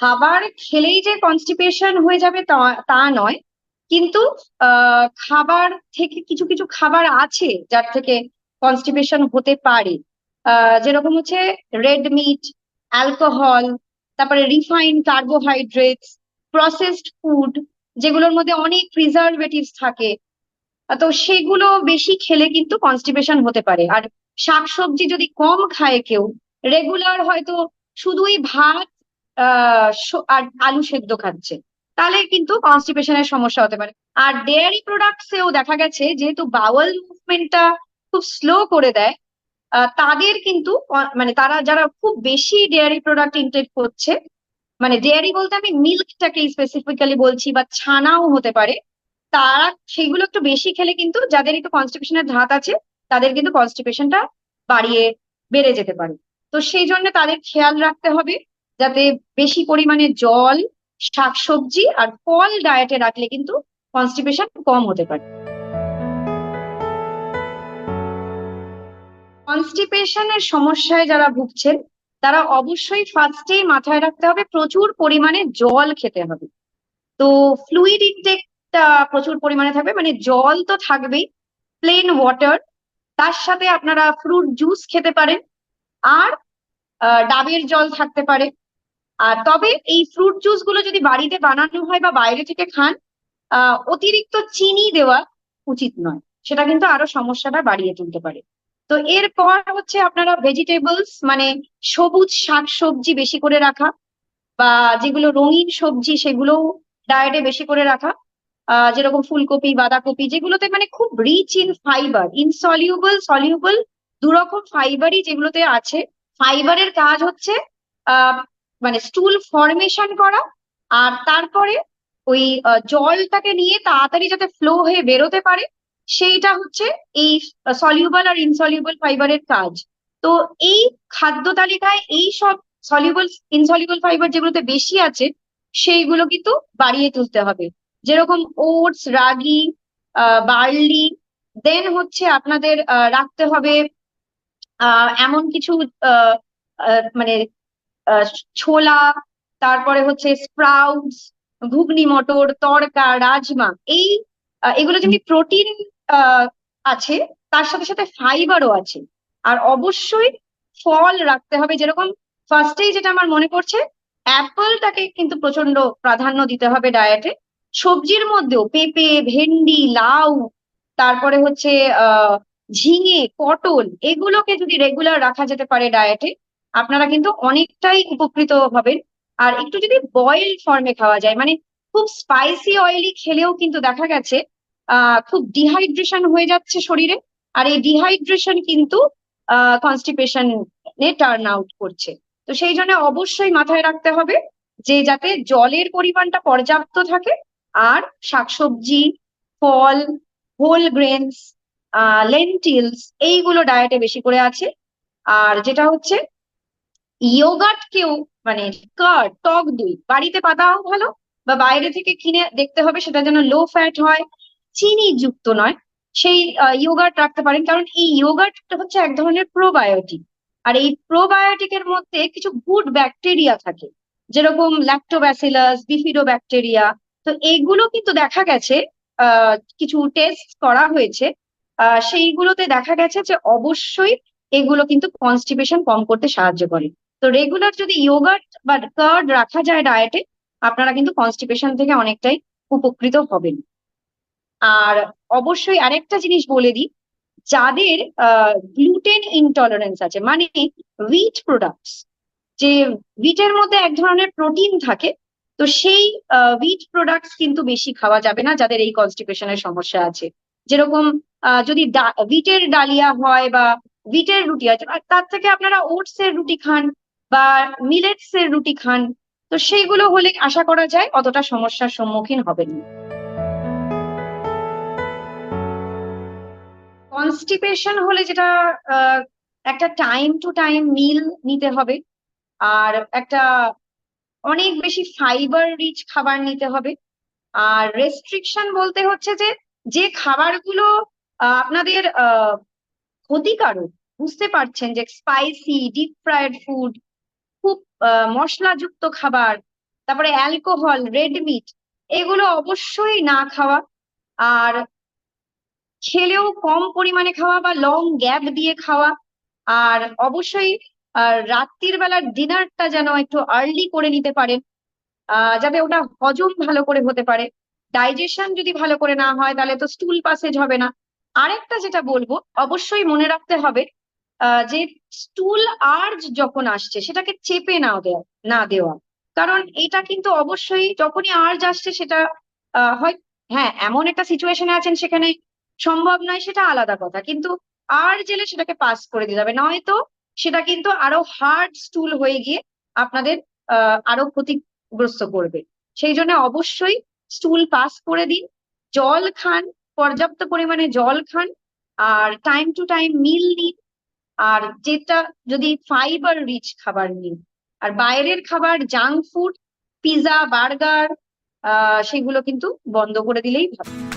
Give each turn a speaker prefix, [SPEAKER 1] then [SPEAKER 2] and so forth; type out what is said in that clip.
[SPEAKER 1] খাবার খেলেই যে কনস্টিপেশন হয়ে যাবে তা তা নয়, কিন্তু খাবার থেকে কিছু কিছু খাবার আছে যার থেকে কনস্টিপেশন হতে পারে। যেরকম হচ্ছে রেড মিট, অ্যালকোহল, তারপরে রিফাইন্ড কার্বোহাইড্রেটস, প্রসেসড ফুড, যেগুলোর মধ্যে অনেক প্রিজারভেটিভস থাকে। তো সেগুলো বেশি খেলে কিন্তু কনস্টিপেশন হতে পারে। আর শাকসবজি যদি কম খায় কেউ, রেগুলার হয়তো শুধুই ভাত আর আলু সেদ্ধ খাচ্ছে, তাহলে কিন্তু কনস্টিপেশনের সমস্যা হতে পারে। আর ডেয়ারি প্রোডাক্টসেও দেখা গেছে যেহেতু বাওয়েল মুভমেন্টটা খুব স্লো করে দেয়, তাদের কিন্তু মানে তারা যারা খুব বেশি ডেয়ারি প্রোডাক্ট ইনটেক করছে, মানে ডেয়ারি বলতে আমি মিল্কটাকে স্পেসিফিক্যালি বলছি, বা ছানাও হতে পারে, তারা সেগুলো একটু বেশি খেলে কিন্তু যাদের একটু কনস্টিপেশনের ধাত আছে, তাদের কিন্তু কনস্টিপেশনটা বাড়িয়ে বেড়ে যেতে পারে। তো সেই জন্য তাদের খেয়াল রাখতে হবে যাতে বেশি পরিমাণে জল, শাকসবজি আর ফল ডায়েটে রাখলে কিন্তু কনস্টিপেশন কম হতে পারে। কনস্টিপেশনের সমস্যায় যারা ভুগছেন, তারা অবশ্যই ফার্স্টেই মাথায় রাখতে হবে প্রচুর পরিমাণে জল খেতে হবে। তো ফ্লুইড ইনটেকটা প্রচুর পরিমাণে থাকবে, মানে জল তো থাকবেই, প্লেন ওয়াটার, তার সাথে আপনারা ফ্রুট জুস খেতে পারেন, আর ডাবের জল থাকতে পারে। আর তবে এই ফ্রুট জুস গুলো যদি বাড়িতে বানানো হয় বা বাইরে থেকে খান, অতিরিক্ত চিনি দেওয়া উচিত নয়, সেটা কিন্তু আরো সমস্যাটা বাড়িয়ে তুলতে পারে। তো এরপর হচ্ছে আপনারা ভেজিটেবলস, মানে সবুজ শাক সবজি বেশি করে রাখা, বা যেগুলো রঙিন সবজি সেগুলো ডায়েটে বেশি করে রাখা। যেরকম ফুলকপি, বাঁধাকপি, যেগুলোতে মানে খুব rich in fiber, insoluble soluble, দুরকম ফাইবারই যেগুলোতে আছে। ফাইবারের কাজ হচ্ছে আহ মানে স্টুল ফরমেশন করা, আর তারপরে ওই জলটাকে নিয়ে তাড়াতাড়ি যাতে ফ্লো হয়ে বেরোতে পারে, সেইটা হচ্ছে এই সলিউবল আর ইনসলিউবল ফাইবারের কাজ। তো এই খাদ্য তালিকায় এই সব সলিউবল ইনসলিউবল ফাইবার যেগুলোতে বেশি আছে, সেইগুলো কিন্তু বাড়িয়ে তুলতে হবে। যেরকম ওটস, রাগি, বার্লি। দেন হচ্ছে আপনাদের রাখতে হবে এমন কিছু আহ মানে আহ, ছোলা, তারপরে হচ্ছে স্প্রাউটস, ঘুগনি মটর, তড়কা, রাজমা। এই এগুলো যেমনি প্রোটিন আছে, তার সাথে সাথে ফাইবারও আছে। আর অবশ্যই ফল রাখতে হবে, যেরকম ফার্স্টেই যেটা আমার মনে পড়ছে, অ্যাপলটাকে কিন্তু প্রচন্ড প্রাধান্য দিতে হবে ডায়েটে। সবজির মধ্যেও পেঁপে, ভেন্ডি, লাউ, তারপরে হচ্ছে আহ ঝিঙে, পটল, এগুলোকে যদি রেগুলার রাখা যেতে পারে ডায়েটে, আপনারা কিন্তু অনেকটাই উপকৃত হবেন। আর একটু যদি বয়েল ফর্মে খাওয়া যায়, মানে খুব স্পাইসি অয়েলি খেলেও কিন্তু দেখা গেছে খুব ডিহাইড্রেশন হয়ে যাচ্ছে শরীরে, আর এই ডিহাইড্রেশন কিন্তু কনস্টিপেশনে টার্ন আউট করছে। তো সেই জন্য অবশ্যই মাথায় রাখতে হবে যে যাতে জলের পরিমাণটা পর্যাপ্ত থাকে, আর শাকসবজি, ফল, হোল গ্রেনস, লেন্টিলস, এইগুলো ডায়েটে বেশি করে আছে। আর যেটা হচ্ছে ইয়োগার্ট কেউ, মানে কার্ড, টক দই বাড়িতে পাতাও ভালো, বা বাইরে থেকে কিনে দেখতে হবে সেটা যেন লো ফ্যাট হয়, চিনি যুক্ত নয়। সেই ইয়োগার্ট রাখতে পারেন, কারণ এই ইয়োগার্ট হচ্ছে এক ধরনের প্রোবায়োটিক। আর এই প্রোবায়োটিকের মধ্যে কিছু গুড ব্যাকটেরিয়া থাকে, যেরকম ল্যাক্টোব্যাসিলাস, বিফিডোব্যাকটেরিয়া। তো এইগুলো কিন্তু দেখা গেছে, কিছু টেস্ট করা হয়েছে, সেইগুলোতে দেখা গেছে যে অবশ্যই এগুলো কিন্তু কনস্টিপেশন কম করতে সাহায্য করে। তো রেগুলার যদি ইয়োগার্ট বা কার্ড রাখা যায় ডায়েটে, আপনারা কিন্তু কনস্টিপেশন থেকে অনেকটাই উপকৃত হবেন। আর অবশ্যই আরেকটা জিনিস বলে দিই, যাদের গ্লুটেন ইনটলারেন্স আছে, মানে হুইট প্রোডাক্টস, যে হুইটের মধ্যে এক ধরনের প্রোটিন থাকে, তো সেই হুইট প্রোডাক্টস কিন্তু বেশি খাওয়া যাবে না যাদের এই কনস্টিপেশনের সমস্যা আছে। যেরকম যদি হুইটের ডালিয়া হয় বা হুইটের রুটি আছে, আর তার থেকে আপনারা ওটস এর রুটি খান বা মিলেটস এর রুটি খান, তো সেইগুলো হলে আশা করা যায় অতটা সমস্যার সম্মুখীন হবেন না। কনস্টিপেশন হলে যেটা, আহ, একটা টাইম টু টাইম মিল নিতে হবে, আর একটা অনেক বেশি ফাইবার রিচ খাবার নিতে হবে। আর রেস্ট্রিকশন বলতে হচ্ছে যে যে খাবারগুলো আপনাদের ক্ষতিকারক, বুঝতে পারছেন যে স্পাইসি, ডিপ ফ্রাইড ফুড, খুব মশলাযুক্ত খাবার, তারপরে অ্যালকোহল, রেড মিট, এগুলো অবশ্যই না খাওয়া। আর খেলেও কম পরিমাণে খাওয়া বা লং গ্যাপ দিয়ে খাওয়া। আর অবশ্যই রাত্রির বেলার ডিনারটা যেন একটু আর্লি করে নিতে পারেন, যাতে ওটা হজম ভালো করে হতে পারে। ডাইজেশন যদি ভালো করে না হয় তাহলে তো স্টুল পাসেজ হবে না। আরেকটা যেটা বলবো, অবশ্যই মনে রাখতে হবে যে স্টুল আর্জ যখন আসছে সেটাকে চেপে না দেওয়া। কারণ এটা কিন্তু অবশ্যই যখনই আর্জ আসছে সেটা হয়, হ্যাঁ এমন একটা সিচুয়েশনে আছেন সেখানে সম্ভব নয়, সেটা আলাদা কথা, কিন্তু আর্জ এলে সেটাকে পাস করে দিতে হবে, নয়তো সেটা কিন্তু আরো হার্ড স্টুল হয়ে গিয়ে আপনাদের আরো ক্ষতিগ্রস্ত করবে। সেই জন্য অবশ্যই স্টুল পাস করে দিন। জল খান, পর্যাপ্ত পরিমাণে জল খান। আর টাইম টু টাইম মিল নিন। আর যেটা যদি ফাইবার রিচ খাবার নিন। আর বাইরের খাবার, জাঙ্ক ফুড, পিৎজা, বার্গার, সেগুলো কিন্তু বন্ধ করে দিলেই ভালো।